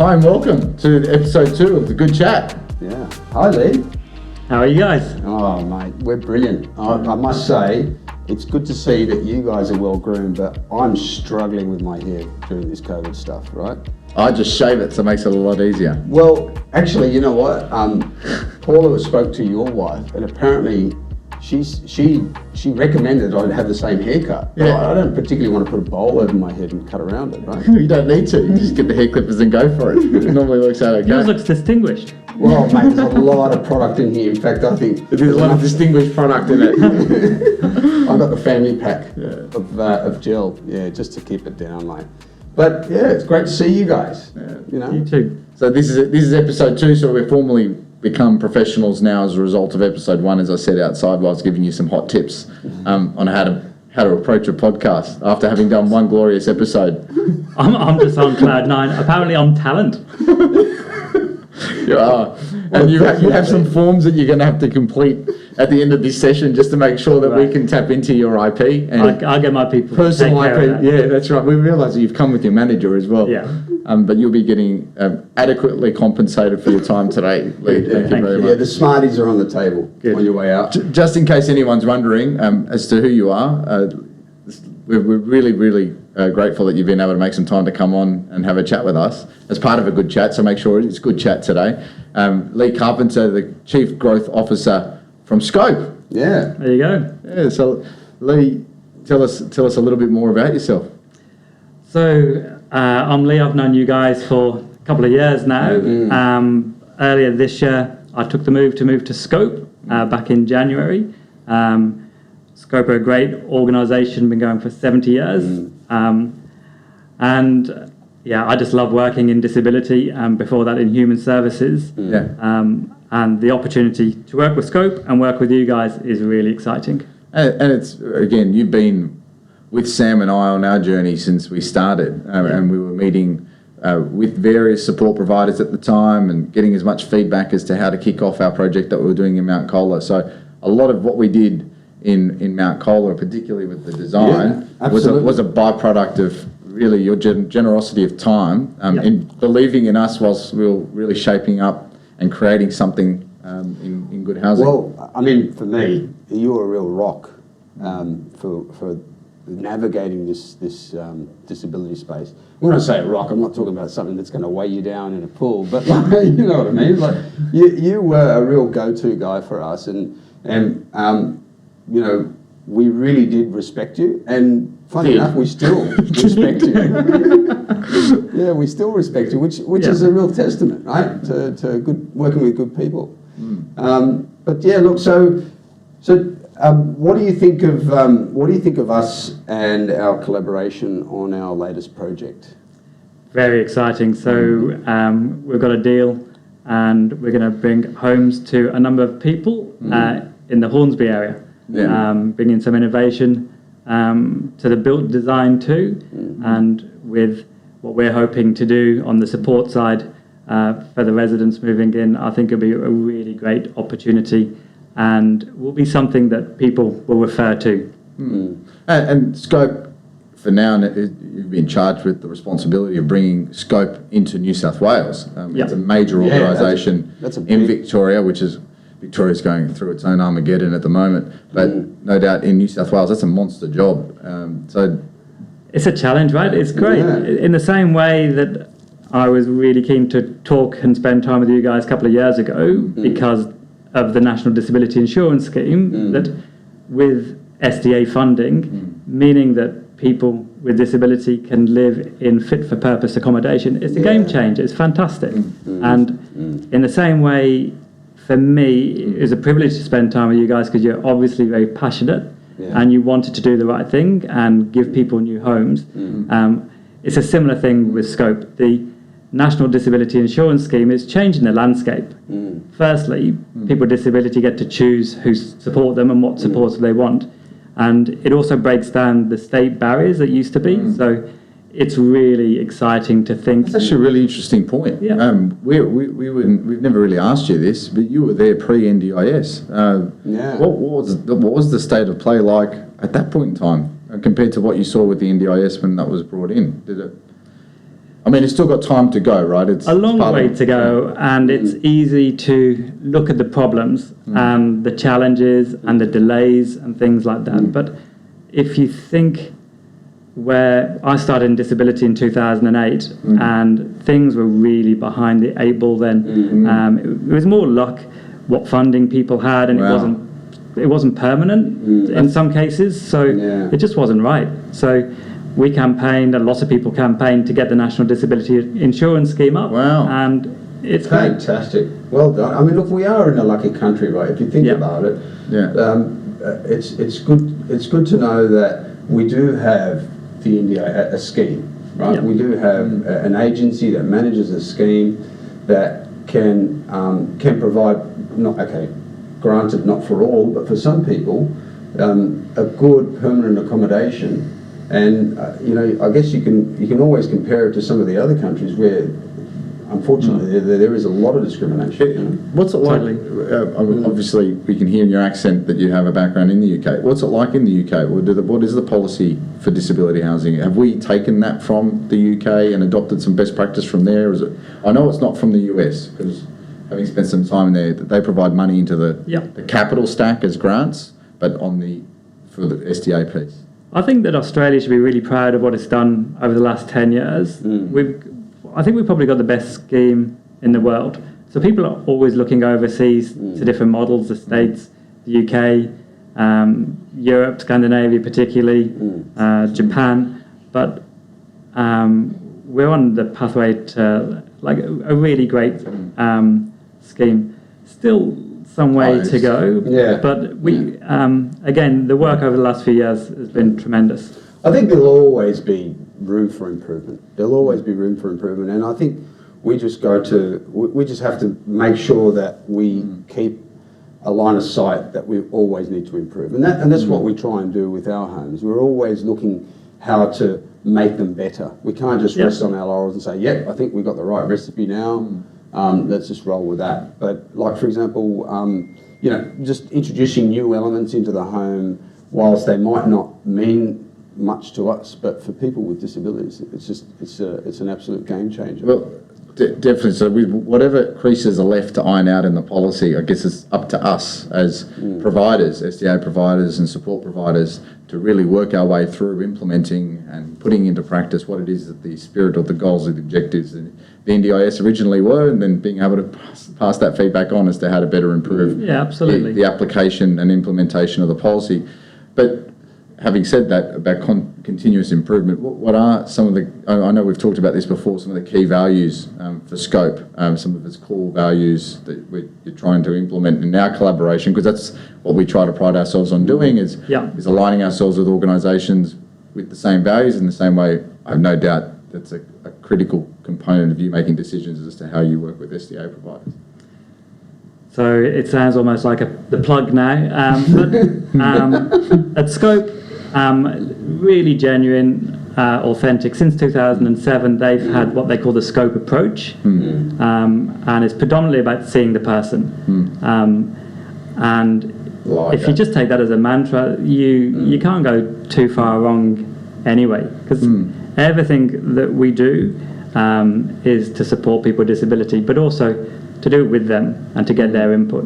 Hi and welcome to episode 2 of The Good Chat. Yeah. Hi, Lee. How are you guys? Oh, mate, we're brilliant. I must say, it's good to see that you guys are well groomed, but I'm struggling with my hair during this COVID stuff, right? I just shave it, so it makes it a lot easier. Well, actually, you know what? Paula spoke to your wife, and apparently she recommended I have the same haircut. Yeah. I don't particularly want to put a bowl over my head and cut around it, right? You don't need to. You just get the hair clippers and go for it. It normally works out okay. Yours looks distinguished. Well, mate, there's a lot of product in here. In fact, I think There's a lot of distinguished product in it. I've got the family pack of gel, just to keep it down, mate. But yeah, it's great to see you guys. Yeah. You know, You too. So this is episode 2, so we've formally become professionals now as a result of episode 1, as I said outside while I was giving you some hot tips on how to approach a podcast after having done one glorious episode. I'm just on cloud 9. Apparently I'm talent. You are. And you have some forms that you're going to have to complete at the end of this session just to make sure that we can tap into your IP. And I'll get my people personal to take care IP. of that. Yeah, that's right. We realise that you've come with your manager as well. Yeah. But you'll be getting adequately compensated for your time today, Lee. Thank you very much. Yeah, the Smarties are on the table Good. on your way out. Just in case anyone's wondering as to who you are, we're really, really grateful that you've been able to make some time to come on and have a chat with us as part of a good chat, so make sure it's a good chat today. Lee Carpenter, the Chief Growth Officer from Scope. Yeah. There you go. Yeah, so Lee, tell us a little bit more about yourself. So I'm Lee. I've known you guys for a couple of years now. Earlier this year, I took the move to Scope back in January. Scope are a great organisation, been going for 70 years. And yeah, I just love working in disability and before that in human services. Yeah. And the opportunity to work with Scope and work with you guys is really exciting. And it's, again, you've been with Sam and I on our journey since we started, and we were meeting with various support providers at the time and getting as much feedback as to how to kick off our project that we were doing in Mount Colah. So a lot of what we did in Mount Colah, particularly with the design, was a byproduct of really your generosity of time in believing in us whilst we were really shaping up and creating something in good housing. Well, I mean, for me, you're a real rock for navigating this disability space. When I say a rock, I'm not talking about something that's going to weigh you down in a pool, but like, you know what I mean. Like you were a real go-to guy for us, and you know, we really did respect you, and funny enough, we still respect you. Yeah, we still respect you, which is a real testament, right, to good working with good people. But yeah, look, so. What do you think of us and our collaboration on our latest project? Very exciting. So we've got a deal, and we're going to bring homes to a number of people in the Hornsby area. Yeah. Bringing some innovation to the built design too, and with what we're hoping to do on the support side for the residents moving in, I think it'll be a really great opportunity and will be something that people will refer to. And Scope, for now, you've been charged with the responsibility of bringing Scope into New South Wales. It's a major organisation in Victoria, Victoria's going through its own Armageddon at the moment, but no doubt in New South Wales, that's a monster job. So it's a challenge, right? It's great. Yeah. In the same way that I was really keen to talk and spend time with you guys a couple of years ago because of the National Disability Insurance Scheme, that with SDA funding, meaning that people with disability can live in fit-for-purpose accommodation, it's a game changer. It's fantastic. And in the same way, for me, it's a privilege to spend time with you guys because you're obviously very passionate and you wanted to do the right thing and give people new homes. It's a similar thing with Scope. The National Disability Insurance Scheme is changing the landscape. Firstly, people with disability get to choose who support them and what supports they want. And it also breaks down the state barriers that used to be. So it's really exciting to think. That's actually a really interesting point. Yeah. We've never really asked you this, but you were there pre-NDIS. What was the state of play like at that point in time compared to what you saw with the NDIS when that was brought in? Did it? I mean, it's still got time to go, right? It's a long part way of- to go, and it's easy to look at the problems and the challenges and the delays and things like that. But if you think where I started in disability in 2008, and things were really behind the eight ball then. It was more luck what funding people had, and Wow. it wasn't permanent in some cases, so it just wasn't right. So we campaigned, and lots of people campaigned to get the National Disability Insurance Scheme up. Wow. And it's great. Fantastic. Well done. I mean, look, we are in a lucky country, right? If you think about it, it's good to know that we do have the NDA a scheme, right? Yeah. We do have an agency that manages a scheme that can provide, granted not for all, but for some people, a good permanent accommodation. And I guess you can always compare it to some of the other countries where, unfortunately, there is a lot of discrimination. What's it like? Totally. Obviously, we can hear in your accent that you have a background in the UK. What's it like in the UK? What is the policy for disability housing? Have we taken that from the UK and adopted some best practice from there? Or is it? I know it's not from the US because having spent some time in there, they provide money into the capital stack as grants, but for the SDA piece. I think that Australia should be really proud of what it's done over the last 10 years. I think we've probably got the best scheme in the world. So people are always looking overseas to different models, the States, the UK, Europe, Scandinavia particularly, Japan. But we're on the pathway to like a really great scheme. Still some way to go, but we again, the work over the last few years has been tremendous. I think there'll always be room for improvement. There'll always be room for improvement, and I think we just have to make sure that we keep a line of sight that we always need to improve, and that's what we try and do with our homes. We're always looking how to make them better. We can't just rest on our laurels and say, "Yep, I think we've got the right recipe now. Let's just roll with that." But like, for example, just introducing new elements into the home, whilst they might not mean much to us, but for people with disabilities, it's an absolute game changer. Well, definitely. So whatever creases are left to iron out in the policy, I guess it's up to us as providers, SDA providers and support providers, to really work our way through implementing and putting into practice what it is that the spirit or the goals or the objectives and the NDIS originally were, and then being able to pass that feedback on as to how to better improve the application and implementation of the policy. But having said that, about continuous improvement, what are some of the, I know we've talked about this before, some of the key values for scope, some of its core values that you're trying to implement in our collaboration, because that's what we try to pride ourselves on doing, is aligning ourselves with organisations with the same values in the same way. I have no doubt that's a critical component of you making decisions as to how you work with SDA providers. So it sounds almost like the plug now, but at Scope, really genuine, authentic. Since 2007, they've had what they call the Scope approach, and it's predominantly about seeing the person. And if you just take that as a mantra, you can't go too far wrong anyway, because everything that we do is to support people with disability, but also to do it with them and to get their input.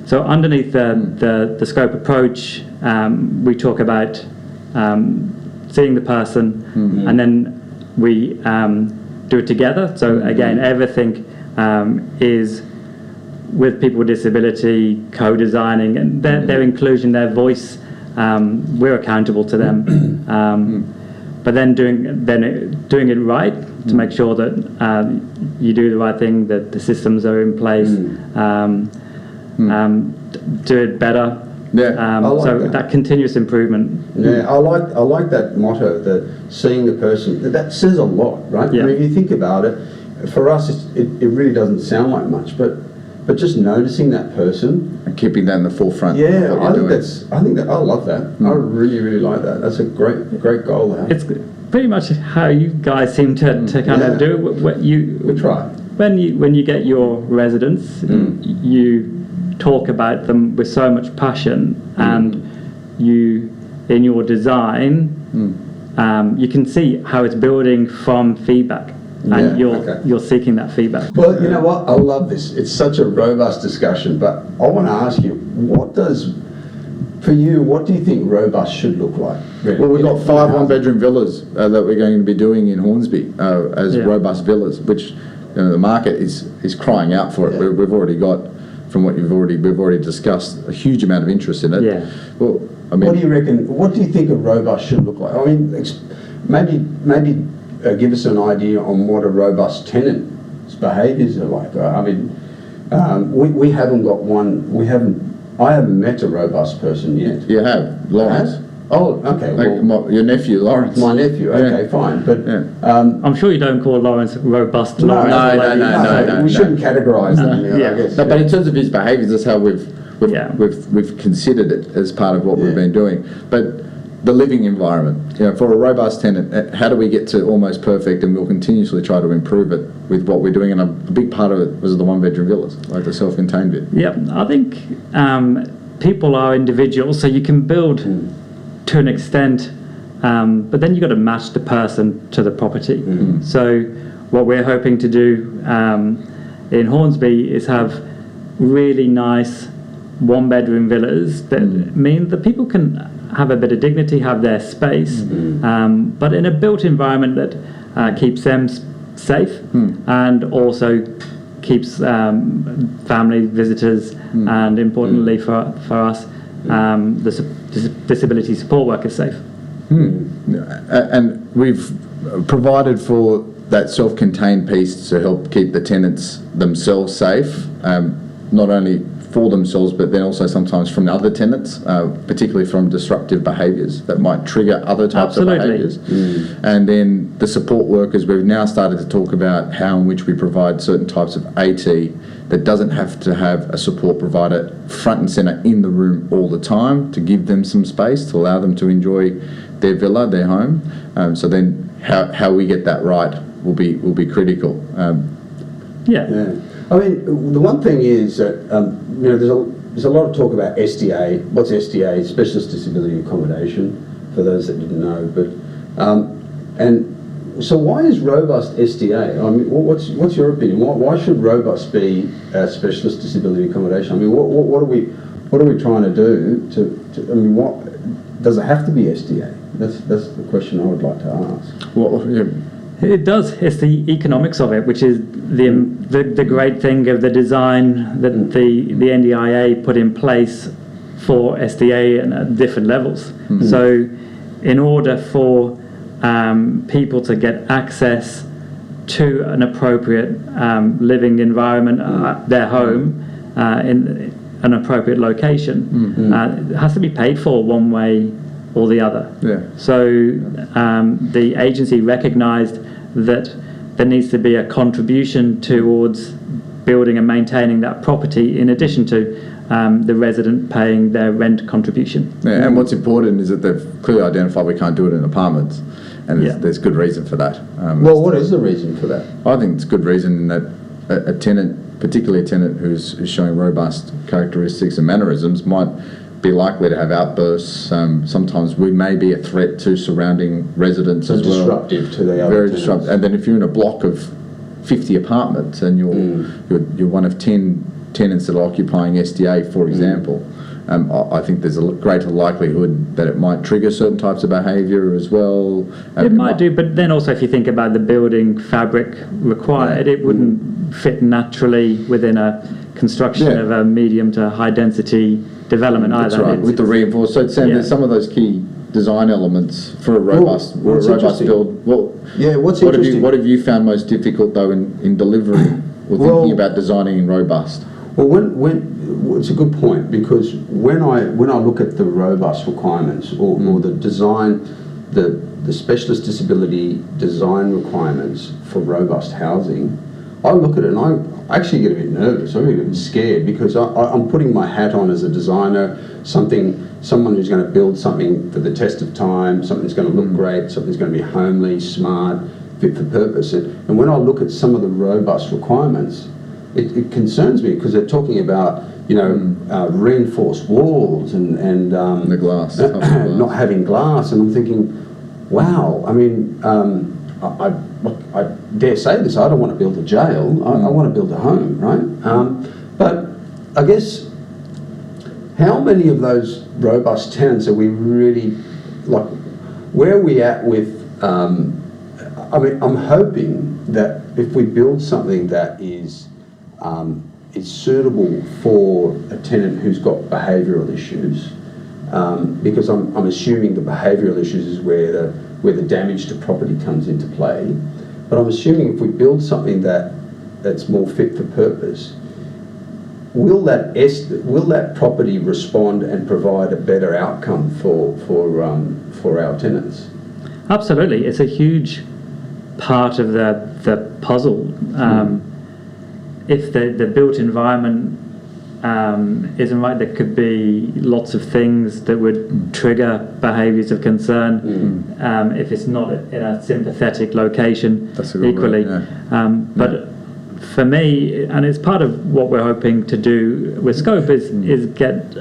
So underneath the Scope approach, we talk about seeing the person, and then we do it together. So again, everything is with people with disability, co-designing, and their inclusion, their voice. We're accountable to them, but then doing it right to make sure that you do the right thing, that the systems are in place. Do it better. That continuous improvement. Yeah, I like that motto, that seeing the person. That says a lot, right? Yeah. I mean, if you think about it, for us, it really doesn't sound like much, but just noticing that person And keeping that in the forefront. Yeah, I think I love that. I really, really like that. That's a great goal to have. It's pretty much how you guys seem to kind of do it. We try. When you get your residents, you talk about them with so much passion, and you, in your design, you can see how it's building from feedback, and you're seeking that feedback. Well, you know what? I love this. It's such a robust discussion, but I want to ask you, for you, what do you think robust should look like? Well, we've got 5 one-bedroom villas that we're going to be doing in Hornsby as robust villas, which the market is crying out for it. Yeah. We've already got, from what we've already discussed, a huge amount of interest in it. Yeah. Well, I mean, what do you reckon? What do you think a robust should look like? I mean, maybe give us an idea on what a robust tenant's behaviours are like. I mean, we haven't got one. I haven't met a robust person yet. You have, Lawrence. Oh, okay. Well, your nephew, Lawrence. My nephew. Okay, fine. But I'm sure you don't call Lawrence robust. No. We shouldn't categorise them. I guess. No, but in terms of his behaviours, that's how we've considered it as part of what we've been doing. But the living environment, for a robust tenant, how do we get to almost perfect? And we'll continuously try to improve it with what we're doing. And a big part of it was the one-bedroom villas, like the self-contained bit. Yep, I think people are individuals, so you can build to an extent, but then you've got to match the person to the property. So what we're hoping to do in Hornsby is have really nice one-bedroom villas that mean that people can have a bit of dignity, have their space, but in a built environment that keeps them safe and also keeps family visitors and importantly for us the disability support workers safe. And we've provided for that self-contained piece to help keep the tenants themselves safe, not only for themselves but then also sometimes from the other tenants, particularly from disruptive behaviours that might trigger other types of behaviours. And then the support workers, we've now started to talk about how in which we provide certain types of AT that doesn't have to have a support provider front and centre in the room all the time, to give them some space to allow them to enjoy their villa, their home. So then how we get that right will be critical. I mean, the one thing is that there's a lot of talk about SDA. What's SDA? Specialist Disability Accommodation, for those that didn't know. But and so why is robust SDA? I mean, what's your opinion? Why should robust be specialist disability accommodation? I mean, what are we trying to do to I mean, what does it have to be SDA? That's the question I would like to ask. Well, It does. It's the economics of it, which is the great thing of the design that the NDIA put in place for SDA at different levels. So in order for people to get access to an appropriate living environment at their home in an appropriate location, it has to be paid for one way or the other. So the agency recognised that there needs to be a contribution towards building and maintaining that property in addition to the resident paying their rent contribution. And what's important is that they've clearly identified we can't do it in apartments, and there's good reason for that. Well, what is the reason for that? I think it's good reason in that a tenant, particularly a tenant who's showing robust characteristics and mannerisms, might be likely to have outbursts. Sometimes we may be a threat to surrounding residents as well. Disruptive to the other Very tenants. disruptive. And then if you're in a block of 50 apartments and you're one of 10 tenants that are occupying SDA, for example, I think there's a greater likelihood that it might trigger certain types of behaviour as well. It might do, but then also if you think about the building fabric required, it wouldn't fit naturally within a construction of a medium to high density development either. That's right, with the reinforced. So Sam, there's some of those key design elements for a robust build. What's interesting? What have you found most difficult though in delivering or thinking about designing in robust? Well, when it's a good point, because when I look at the robust requirements or the design, the specialist disability design requirements for robust housing, I look at it and I actually get a bit nervous. I get a bit scared because I'm putting my hat on as a designer, someone who's going to build something for the test of time, something that's going to look great, something that's going to be homely, smart, fit for purpose. And when I look at some of the robust requirements, it concerns me because they're talking about reinforced walls and the glass, not having glass, and I'm thinking, wow, I mean, I dare say this, I don't want to build a jail, I want to build a home, right? But I guess, how many of those robust tenants are we really, like, where are we at with, I mean, I'm hoping that if we build something that is suitable for a tenant who's got behavioural issues, because I'm assuming the behavioural issues is where the damage to property comes into play. But I'm assuming if we build something that's more fit for purpose, will that property respond and provide a better outcome for our tenants? Absolutely, it's a huge part of the puzzle. If the built environment isn't right, there could be lots of things that would trigger behaviours of concern if it's not in a sympathetic location. That's a good equally. word, yeah. But for me, and it's part of what we're hoping to do with Scope, is get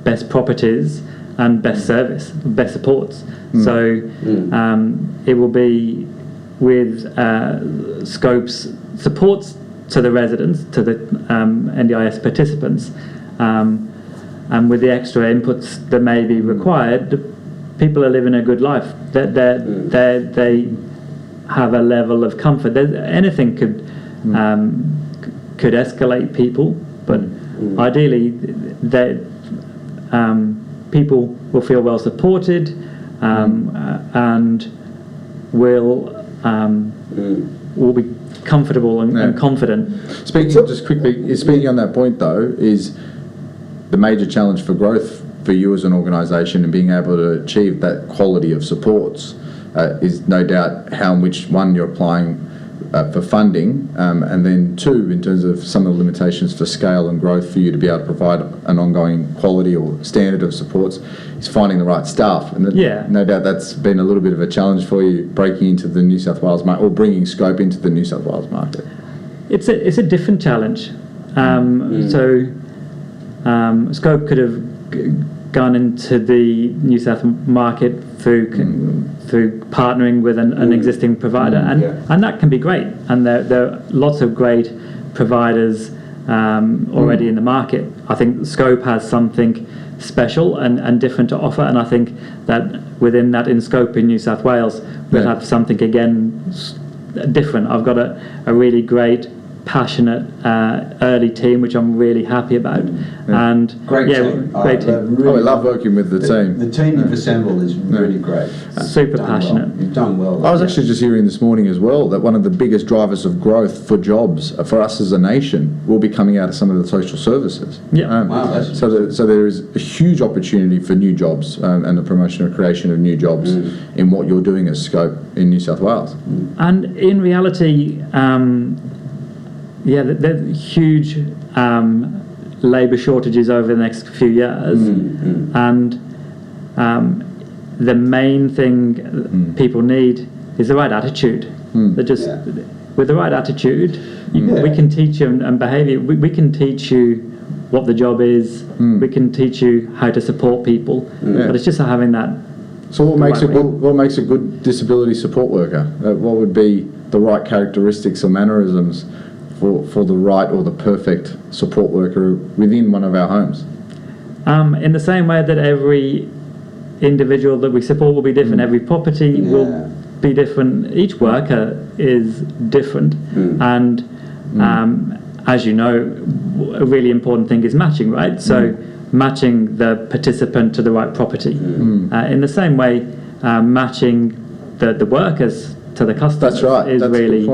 best properties and best service, best supports. So it will be with Scope's supports to the residents, to the NDIS participants, and with the extra inputs that may be required, people are living a good life. They have a level of comfort. Anything could escalate people, but ideally, people will feel well supported and will be comfortable and confident. Speaking on that point though, is the major challenge for growth for you as an organisation and being able to achieve that quality of supports is no doubt how and which one you're applying for funding, and then two, in terms of some of the limitations for scale and growth for you to be able to provide an ongoing quality or standard of supports, is finding the right staff. And no doubt that's been a little bit of a challenge for you breaking into the New South Wales market, or bringing Scope into the New South Wales market. It's a different challenge. So Scope could have gone into the New South market through partnering with an existing provider, and that can be great, and there are lots of great providers already in the market. I think Scope has something special and different to offer, and I think that within that, in Scope in New South Wales, we'll have something again different. I've got a really great, passionate early team, which I'm really happy about. And great team. Great team. Really, I love working with the team. The team you've assembled is really great. Super passionate. Well. You've done well. I was actually just hearing this morning as well that one of the biggest drivers of growth for jobs for us as a nation will be coming out of some of the social services. Wow, so there is a huge opportunity for new jobs and the promotion and creation of new jobs in what you're doing as Scope in New South Wales. And in reality, there's huge labour shortages over the next few years, and the main thing people need is the right attitude. With the right attitude, we can teach you and behaviour. We can teach you what the job is. We can teach you how to support people, but it's just having that. So what makes a good disability support worker? What would be the right characteristics or mannerisms for the right or the perfect support worker within one of our homes? In the same way that every individual that we support will be different, every property will be different, each worker is different, and as you know, a really important thing is matching, right? So matching the participant to the right property. In the same way, matching the workers to the customers is really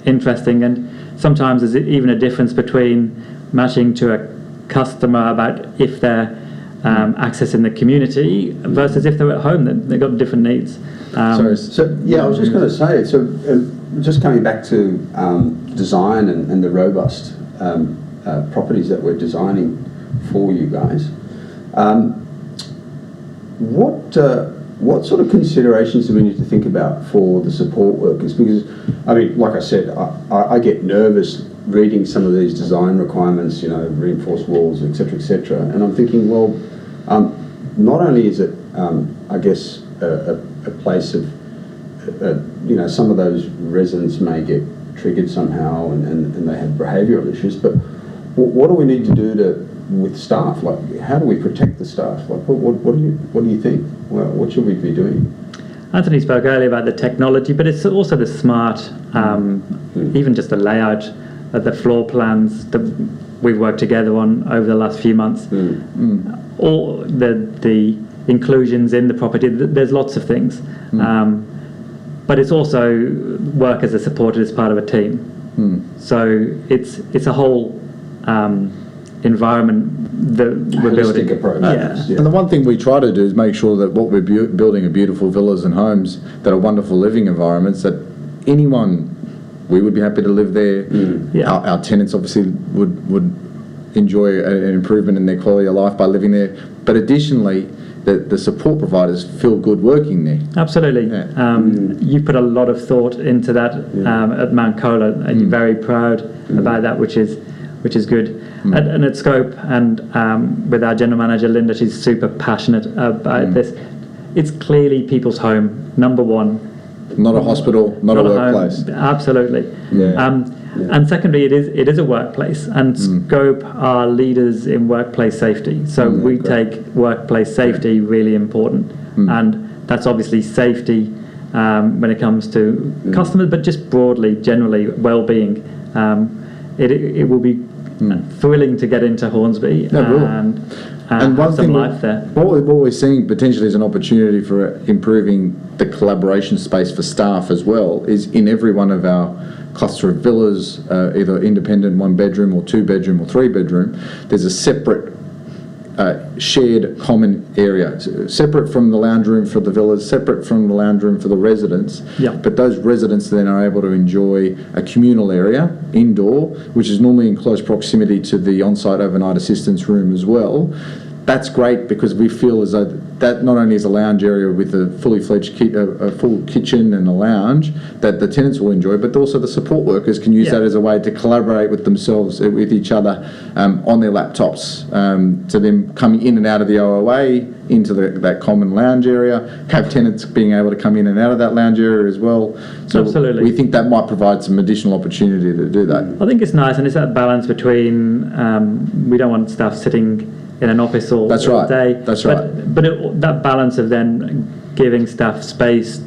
interesting. And sometimes there's even a difference between matching to a customer about if they're accessing the community versus if they're at home. They've got different needs. I was just going to say, just coming back to design and the robust properties that we're designing for you guys, what sort of considerations do we need to think about for the support workers? Because, I mean, like I said, I get nervous reading some of these design requirements, reinforced walls, etc., and I'm thinking, well, not only is it, I guess, a a place of, some of those residents may get triggered somehow and they have behavioural issues, but what do we need to do with staff? Like, how do we protect the staff? Like, what do you think? Well, what should we be doing? Anthony spoke earlier about the technology, but it's also the smart, even just the layout of the floor plans that we've worked together on over the last few months. All the inclusions in the property, there's lots of things. But it's also work as a supporter as part of a team. So it's a whole environment that we're building. Approach. And the one thing we try to do is make sure that what we're building are beautiful villas and homes that are wonderful living environments that anyone, we would be happy to live there. Our tenants obviously would enjoy an improvement in their quality of life by living there. But additionally, the support providers feel good working there. Absolutely. You've put a lot of thought into that at Mount Cola, and you're very proud about that, which is good. And at Scope, and with our general manager Linda, she's super passionate about this. It's clearly people's home, number one. Not a hospital, not a workplace. Home. Absolutely. And secondly, it is a workplace, and Scope are leaders in workplace safety. So we take workplace safety really important, and that's obviously safety when it comes to customers, but just broadly, generally, well-being. It will be thrilling to get into Hornsby and one have some thing life there. What we're seeing potentially as an opportunity for improving the collaboration space for staff as well is in every one of our cluster of villas, either independent 1-bedroom or 2-bedroom or 3-bedroom, there's a separate shared common area, separate from the lounge room for the villas, separate from the lounge room for the residents. But those residents then are able to enjoy a communal area indoor, which is normally in close proximity to the on-site overnight assistance room as well. That's great because we feel as though that not only is a lounge area with a fully fledged a full kitchen and a lounge that the tenants will enjoy, but also the support workers can use that as a way to collaborate with themselves, with each other on their laptops, to them coming in and out of the OOA into that common lounge area, have tenants being able to come in and out of that lounge area as well. So absolutely, we think that might provide some additional opportunity to do that. I think it's nice, and it's that balance between we don't want staff sitting in an office all day. That's right. But that balance of then giving staff space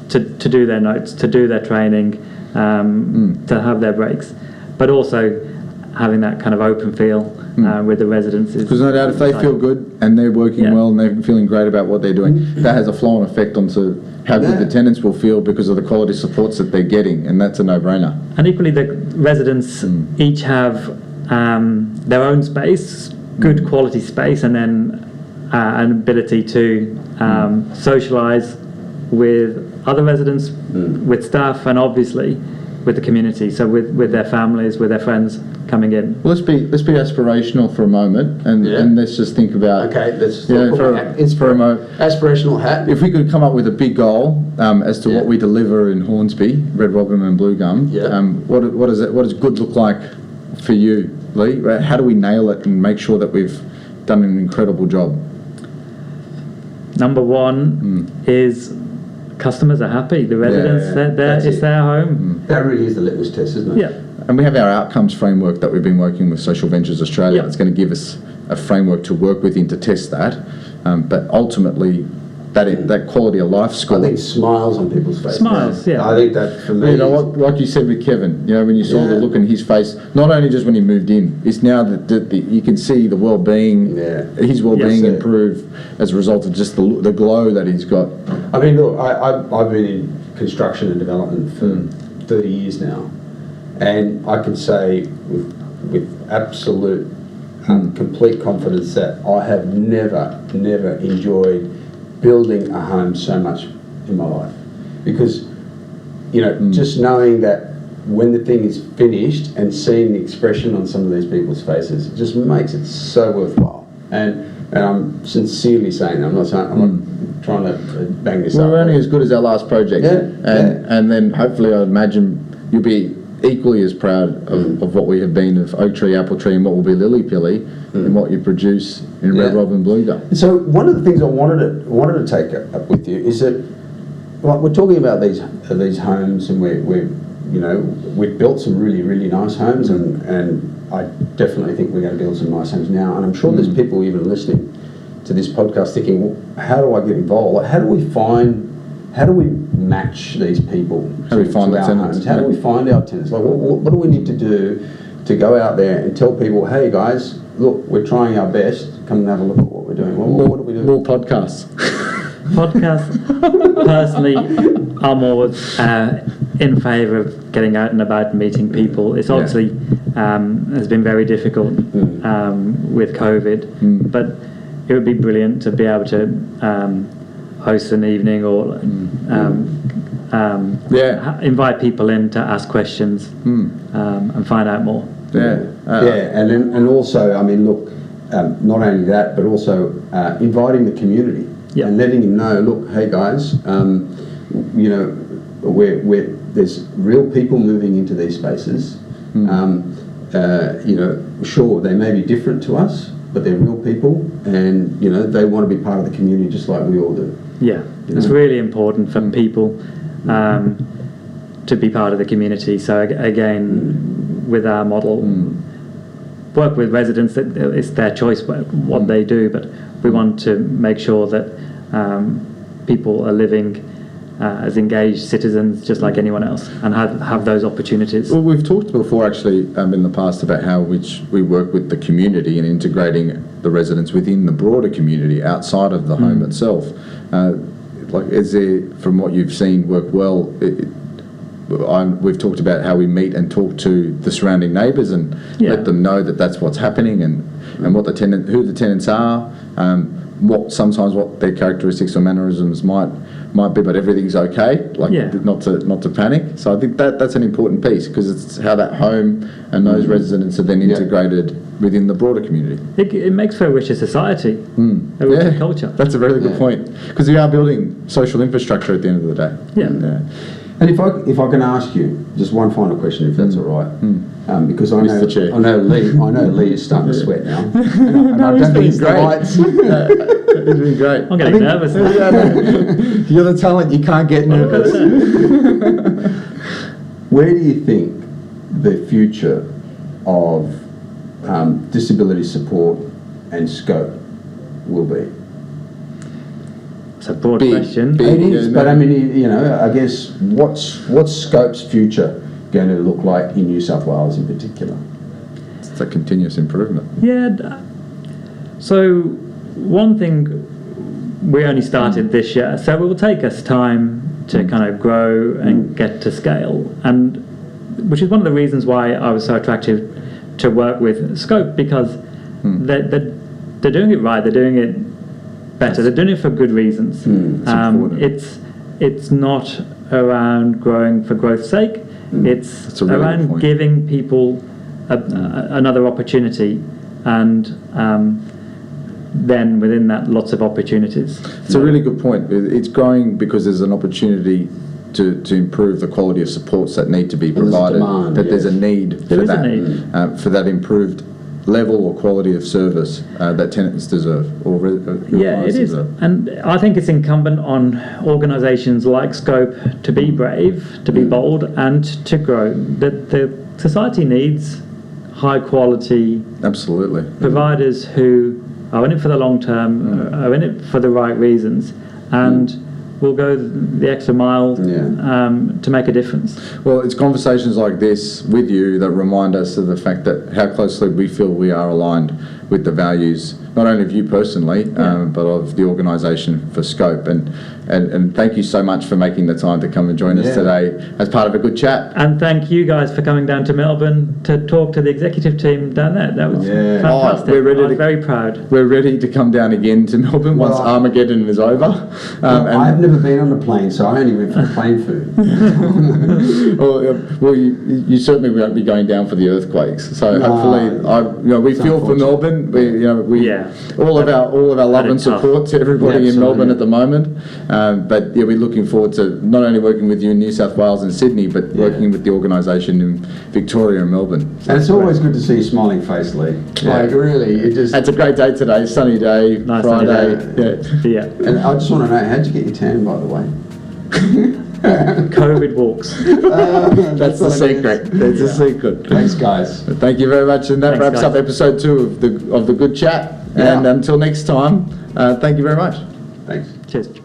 to do their notes, to do their training, to have their breaks, but also having that kind of open feel with the residents. Because no doubt if they feel good and they're working well and they're feeling great about what they're doing, that has a flow-on effect onto how good the tenants will feel because of the quality supports that they're getting, and that's a no-brainer. And equally, the residents each have their own space, good quality space, and then an ability to socialise with other residents, with staff, and obviously with the community. So with their families, with their friends coming in. Well, let's be aspirational for a moment, and let's just think about let's for a moment. Aspirational hat. If we could come up with a big goal as to what we deliver in Hornsby, Red Robin and Blue Gum, what does good look like for you, Lee? How do we nail it and make sure that we've done an incredible job? Number one is customers are happy. The residents, it's their home. That really is the litmus test, isn't it? Yeah. And we have our outcomes framework that we've been working with Social Ventures Australia. It's going to give us a framework to work within to test that. But ultimately, that quality of life score. I think smiles on people's faces. Smiles, I think that for me. You know, like you said with Kevin, when you saw the look in his face, not only just when he moved in, it's now that you can see the well-being, his well-being improved as a result of just the glow that he's got. I mean, look, I've been in construction and development for 30 years now, and I can say with absolute complete confidence that I have never enjoyed building a home so much in my life, because just knowing that when the thing is finished and seeing the expression on some of these people's faces, it just makes it so worthwhile. And I'm sincerely saying that. I'm not trying to bang this up. We're only as good as our last project, and then hopefully I imagine you'll be equally as proud of what we have been of Oak Tree, Apple Tree, and what will be Lily Pilly, and what you produce in Red Robin Blue Gum. So one of the things I wanted to take up with you is that like we're talking about these homes, and we've built some really, really nice homes, and I definitely think we're going to build some nice homes now. And I'm sure there's people even listening to this podcast thinking, well, how do I get involved? Like, how do we match these people How do we find to the our tenants? homes? How do we find our tenants? Like, what do we need to do to go out there and tell people, hey guys, look, we're trying our best, come and have a look at what we're doing. Well, what do we do? More podcasts. Podcasts, personally, I'm always in favour of getting out and about and meeting people. It's obviously has been very difficult with COVID, but it would be brilliant to be able to host an evening or invite people in to ask questions and find out more. And also, I mean, look, not only that, but also inviting the community and letting them know, look, hey guys, there's real people moving into these spaces. Sure, they may be different to us, but they're real people, and they want to be part of the community just like we all do. Yeah, it's really important for people to be part of the community. So again, with our model, work with residents, that it's their choice what they do, but we want to make sure that people are living as engaged citizens just like anyone else, and have those opportunities. Well, we've talked before actually in the past about how we work with the community and integrating the residents within the broader community outside of the home itself. Like, is there, from what you've seen, work well? We've talked about how we meet and talk to the surrounding neighbours and let them know that that's what's happening and what who the tenants are, what their characteristics or mannerisms might be, but everything's okay. Not to panic. So I think that's an important piece, because it's how that home and those residents are then integrated within the broader community. It makes for a richer society, a richer culture. That's a very good point, because we are building social infrastructure at the end of the day. And if I can ask you just one final question, if that's all right, because I know Lee is starting to sweat now. And I don't think it's the lights. It's been great. I'm getting nervous now. You're the talent, you can't get nervous. Where do you think the future of disability support and scope will be? It's a broad question. It is, but I mean, I guess what's Scope's future going to look like in New South Wales in particular? It's a continuous improvement. Yeah. So one thing, we only started this year, so it will take us time to kind of grow and get to scale, and which is one of the reasons why I was so attracted to work with Scope, because they're doing it right, they're doing it better, they're doing it for good reasons. It's not around growing for growth's sake, it's really around giving people another opportunity, and then within that lots of opportunities. It's a really good point. It's growing because there's an opportunity to improve the quality of supports that need to be provided. There's a need for that improved level or quality of service that tenants deserve, or it is. deserve. And I think it's incumbent on organisations like Scope to be brave, to be bold, and to grow. That the society needs high quality providers who are in it for the long term, are in it for the right reasons, and will go the extra mile to make a difference. Well, it's conversations like this with you that remind us of the fact that how closely we feel we are aligned with the values, not only of you personally, but of the organisation for Scope. And thank you so much for making the time to come and join us today as part of a good chat. And thank you guys for coming down to Melbourne to talk to the executive team down there. That was fantastic. I'm very proud. We're ready to come down again to Melbourne once Armageddon is over. I've never been on a plane, so I only went for plane food. well, you certainly won't be going down for the earthquakes. So hopefully, we feel for Melbourne. All of our love and support to everybody in Melbourne at the moment. But we're looking forward to not only working with you in New South Wales and Sydney, but working with the organisation in Victoria and Melbourne. And it's always good to see your smiling face, Lee. Like, really, it's a great day today, sunny day, nice Friday. Sunny day. And I just want to know, how'd you get your tan, by the way? COVID walks. That's the secret. That's a secret. Thanks, guys. Thank you very much, and that Thanks, wraps guys. up episode 2 of the Good Chat. Yeah. And until next time, thank you very much. Thanks. Cheers.